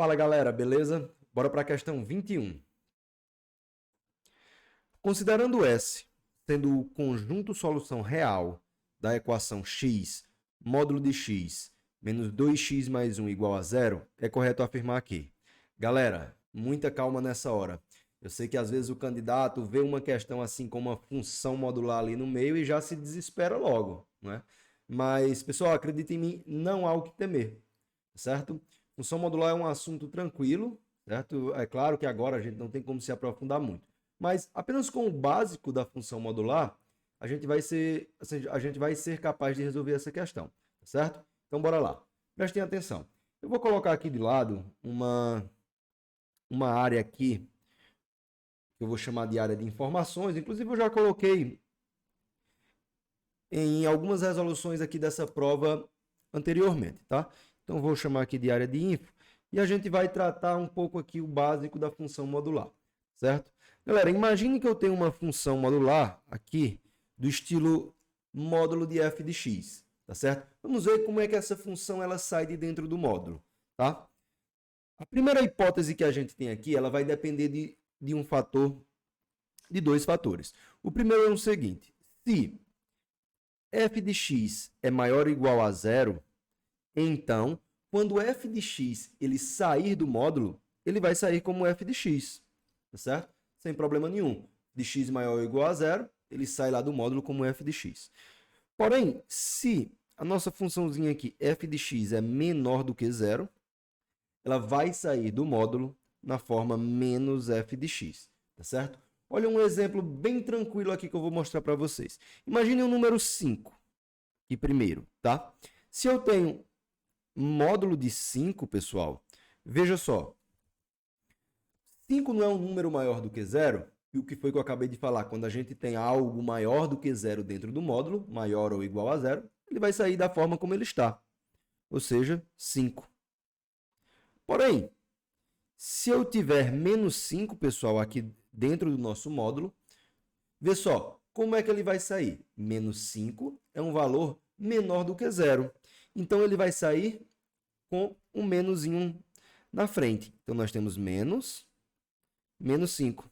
Fala galera, beleza? Bora para a questão 21. Considerando S sendo o conjunto solução real da equação x módulo de x menos 2x mais 1 igual a zero, é correto afirmar que. Galera, muita calma nessa hora. Eu sei que às vezes o candidato vê uma questão assim com uma função modular ali no meio e já se desespera logo, né? Mas, pessoal, acredita em mim, não há o que temer, certo? Função modular é um assunto tranquilo, certo? É claro que agora a gente não tem como se aprofundar muito. Mas apenas com o básico da função modular, a gente vai ser capaz de resolver essa questão, certo? Então, bora lá. Prestem atenção. Eu vou colocar aqui de lado uma área aqui, que eu vou chamar de área de informações. Inclusive, eu já coloquei em algumas resoluções aqui dessa prova anteriormente, tá? Então, vou chamar aqui de área de info e a gente vai tratar um pouco aqui o básico da função modular, certo? Galera, imagine que eu tenho uma função modular aqui do estilo módulo de f de x, tá certo? Vamos ver como é que essa função ela sai de dentro do módulo, tá? A primeira hipótese que a gente tem aqui, ela vai depender de dois fatores. O primeiro é o seguinte: se f de x é maior ou igual a zero, então, quando f de x ele sair do módulo, ele vai sair como f de x, tá certo? Sem problema nenhum. De x maior ou igual a zero, ele sai lá do módulo como f de x. Porém, se a nossa funçãozinha aqui, f de x, é menor do que zero, ela vai sair do módulo na forma menos f de x, tá certo? Olha um exemplo bem tranquilo aqui que eu vou mostrar para vocês. Imagine o número 5, aqui primeiro, tá? Se eu tenho módulo de 5, pessoal, veja só. 5 não é um número maior do que zero, e o que foi que eu acabei de falar? Quando a gente tem algo maior do que zero dentro do módulo, maior ou igual a zero, ele vai sair da forma como ele está, ou seja, 5. Porém, se eu tiver menos 5, pessoal, aqui dentro do nosso módulo, vê só, como é que ele vai sair? Menos 5 é um valor menor do que zero. Então, ele vai sair com um menusinho na frente. Então, nós temos menos 5,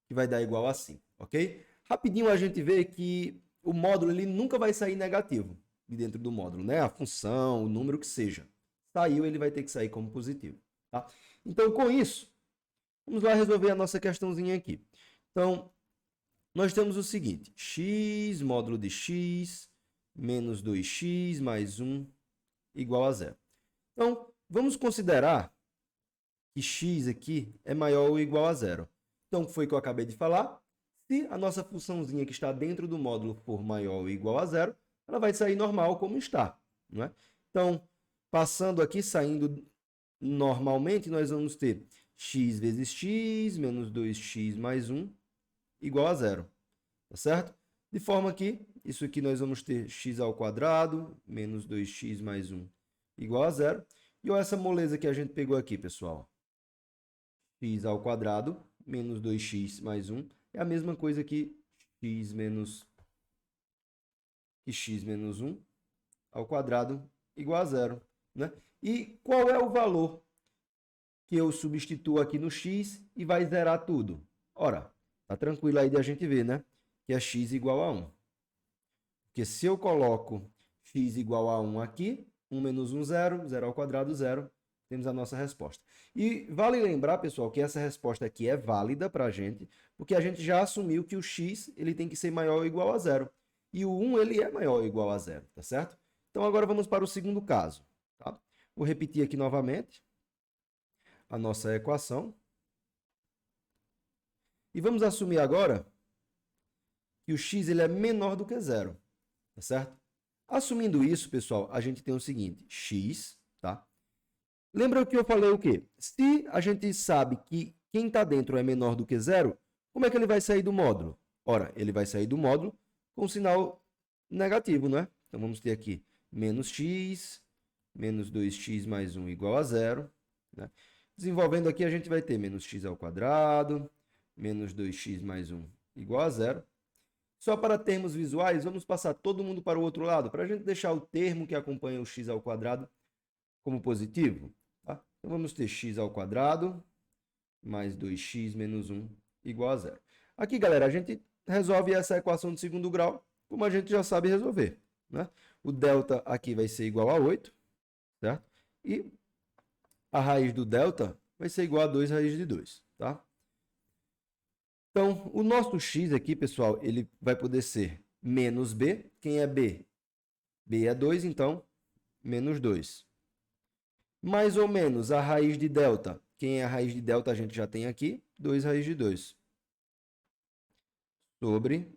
que vai dar igual a 5, ok? Rapidinho a gente vê que o módulo ele nunca vai sair negativo de dentro do módulo, né? A função, o número que seja. Saiu, ele vai ter que sair como positivo, tá? Então, com isso, vamos lá resolver a nossa questãozinha aqui. Então, nós temos o seguinte: x módulo de x menos 2x mais 1 igual a zero. Então, vamos considerar que x aqui é maior ou igual a zero. Então, o que foi que eu acabei de falar? Se a nossa funçãozinha que está dentro do módulo for maior ou igual a zero, ela vai sair normal como está, não é? Então, passando aqui, saindo normalmente, nós vamos ter x vezes x menos 2x mais 1 igual a zero, tá certo? De forma que, isso aqui nós vamos ter x ao quadrado menos 2x mais 1 igual a zero. E olha essa moleza que a gente pegou aqui, pessoal. X ao quadrado menos 2x mais 1 é a mesma coisa que x menos 1 ao quadrado igual a zero, né? E qual é o valor que eu substituo aqui no x e vai zerar tudo? Ora, tá tranquilo aí de a gente ver, né? Que é x igual a 1. Porque se eu coloco x igual a 1 aqui, 1 menos 1, 0, 0 ao quadrado, 0, temos a nossa resposta. E vale lembrar, pessoal, que essa resposta aqui é válida para a gente, porque a gente já assumiu que o x ele tem que ser maior ou igual a 0. E o 1 ele é maior ou igual a 0, tá certo? Então agora vamos para o segundo caso. Tá? Vou repetir aqui novamente a nossa equação. E vamos assumir agora que o x ele é menor do que 0, tá certo? Assumindo isso, pessoal, a gente tem o seguinte: x, tá? Lembra que eu falei o quê? Se a gente sabe que quem está dentro é menor do que 0, como é que ele vai sair do módulo? Ora, ele vai sair do módulo com sinal negativo, não é? Então, vamos ter aqui menos x, menos 2x mais 1 igual a 0. Né? Desenvolvendo aqui, a gente vai ter menos x ao quadrado, menos 2x mais 1 igual a 0. Só para termos visuais, vamos passar todo mundo para o outro lado, para a gente deixar o termo que acompanha o x ao quadrado como positivo. Tá? Então, vamos ter x ao quadrado mais 2x menos 1 igual a zero. Aqui, galera, a gente resolve essa equação de segundo grau, como a gente já sabe resolver, né? O delta aqui vai ser igual a 8, certo? E a raiz do delta vai ser igual a 2 raiz de 2, tá? Então, o nosso x aqui, pessoal, ele vai poder ser menos b. Quem é b? B é 2, então, menos 2. Mais ou menos a raiz de delta. Quem é a raiz de delta a gente já tem aqui, 2 raiz de 2. Sobre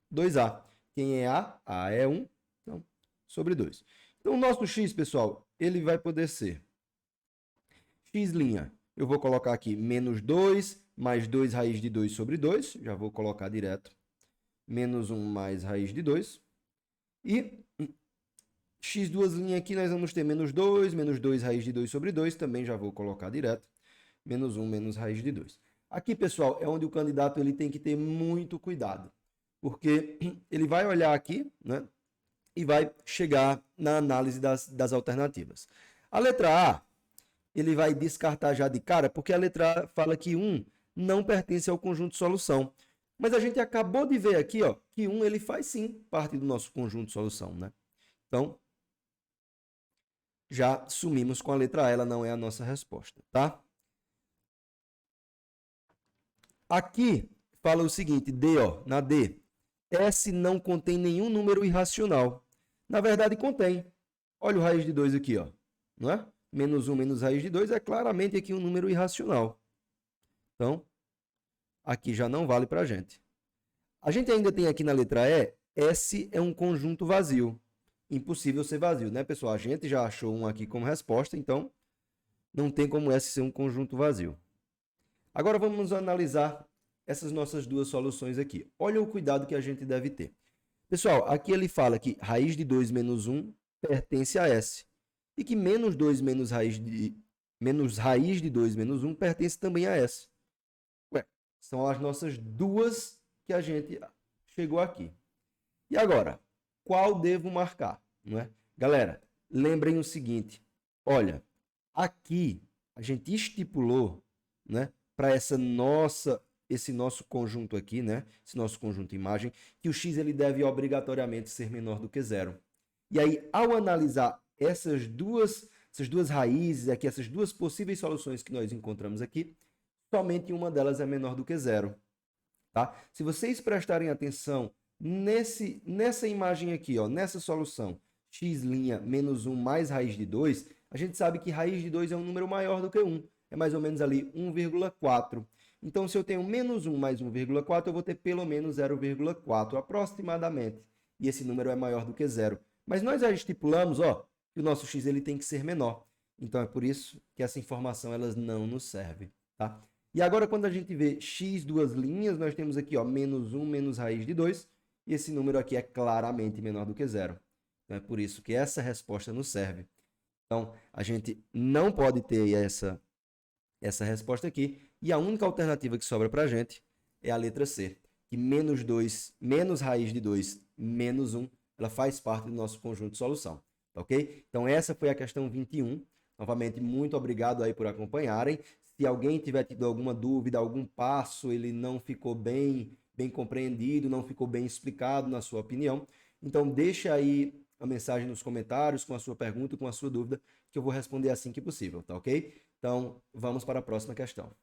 2a. Quem é a? A é 1, então, sobre 2. Então, o nosso x, pessoal, ele vai poder ser x', eu vou colocar aqui menos 2 mais 2 raiz de 2 sobre 2, já vou colocar direto, menos 1 mais raiz de 2, e x duas linhas aqui nós vamos ter menos 2 raiz de 2 sobre 2, também já vou colocar direto, menos 1 menos raiz de 2. Aqui, pessoal, é onde o candidato ele tem que ter muito cuidado, porque ele vai olhar aqui, né, e vai chegar na análise das alternativas. A letra A, ele vai descartar já de cara, porque a letra A fala que 1 não pertence ao conjunto de solução. Mas a gente acabou de ver aqui, ó, que 1 ele faz sim parte do nosso conjunto de solução, né? Então, já sumimos com a letra A, ela não é a nossa resposta, tá? Aqui fala o seguinte, D, ó, na D, S não contém nenhum número irracional. Na verdade, contém. Olha o raiz de 2 aqui, ó, não é? Menos 1 menos raiz de 2 é claramente aqui um número irracional. Então, aqui já não vale para a gente. A gente ainda tem aqui na letra E, S é um conjunto vazio. Impossível ser vazio, né, pessoal? A gente já achou um aqui como resposta, então não tem como S ser um conjunto vazio. Agora vamos analisar essas nossas duas soluções aqui. Olha o cuidado que a gente deve ter. Pessoal, aqui ele fala que raiz de 2 menos 1 pertence a S. E que menos 2 menos raiz de 2 menos 1 pertence também a S. Ué, são as nossas duas que a gente chegou aqui. E agora, qual devo marcar? Não é? Galera, lembrem o seguinte. Olha, aqui a gente estipulou, né, para esse nosso conjunto aqui, né, esse nosso conjunto de imagem, que o x ele deve obrigatoriamente ser menor do que zero. E aí, ao analisar essas duas raízes aqui, essas duas possíveis soluções que nós encontramos aqui, somente uma delas é menor do que zero. Tá? Se vocês prestarem atenção nessa imagem aqui, ó, nessa solução, x' menos 1 mais raiz de 2, a gente sabe que raiz de 2 é um número maior do que 1. É mais ou menos ali 1,4. Então, se eu tenho menos 1 mais 1,4, eu vou ter pelo menos 0,4, aproximadamente. E esse número é maior do que zero. Mas nós já estipulamos, ó, que o nosso x ele tem que ser menor. Então, é por isso que essa informação elas não nos serve. Tá? E agora, quando a gente vê x duas linhas, nós temos aqui, ó, menos 1 menos raiz de 2. E esse número aqui é claramente menor do que zero. Então, é por isso que essa resposta nos serve. Então, a gente não pode ter essa resposta aqui. E a única alternativa que sobra para a gente é a letra C, que menos 2, menos raiz de 2, menos 1, ela faz parte do nosso conjunto de solução. Tá ok? Então, essa foi a questão 21. Novamente, muito obrigado aí por acompanharem. Se alguém tiver tido alguma dúvida, algum passo, ele não ficou bem compreendido, não ficou bem explicado na sua opinião, então deixa aí a mensagem nos comentários com a sua pergunta, com a sua dúvida, que eu vou responder assim que possível, tá ok? Então, vamos para a próxima questão.